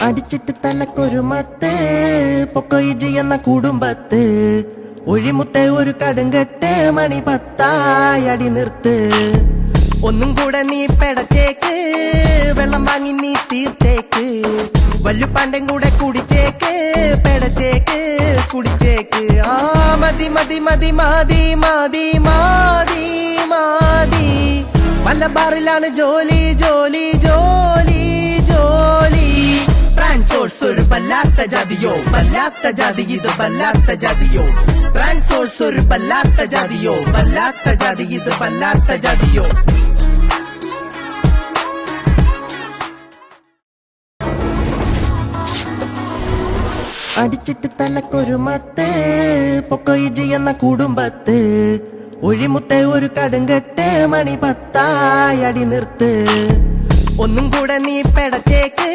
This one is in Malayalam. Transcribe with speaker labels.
Speaker 1: അടിച്ചിട്ട് തലക്കൊരു മത്ത് പൊക്കോയിജി എന്ന കുടുംബത്ത് ഒഴിമുത്തെ ഒരു കടുങ്കെട്ട് മണി 10 അടി നിർത്ത് ഒന്നും കൂടെ നീ പെടച്ചേക്ക് വെള്ളം വാങ്ങി നീ തീർത്തേക്ക് വല്ലുപ്പാണ്ടൻ കൂടെ കുടിച്ചേക്ക് പെടച്ചേക്ക് കുടിച്ചേക്ക് ആ മതി മതി മതി മതി മതി മതി മതി മലബാറിലാണ് ജോലി ജോലി ജോലി ജോലി ട്രാൻസ്പോർട്സ് ഒരു വല്ലാത്ത ജാതിയോ വല്ലാത്ത ജാതി ഇത് വല്ലാത്ത ജാതിയോ ട്രാൻസ്പോർട്സ് ഒരു വല്ലാത്ത ജാതിയോ വല്ലാത്ത ജാതി ഇത് വല്ലാത്ത ജാതിയോ അടിച്ചിട്ട് തലക്കൊരു മത്ത് പൊക്കോയിജി എന്ന കുടുംബത്ത് ഒഴിമുത്തെ ഒരു കടുങ്കെട്ട് മണി 10 അടി നിർത്ത് ഒന്നും കൂടെ നീ പെടച്ചേക്ക്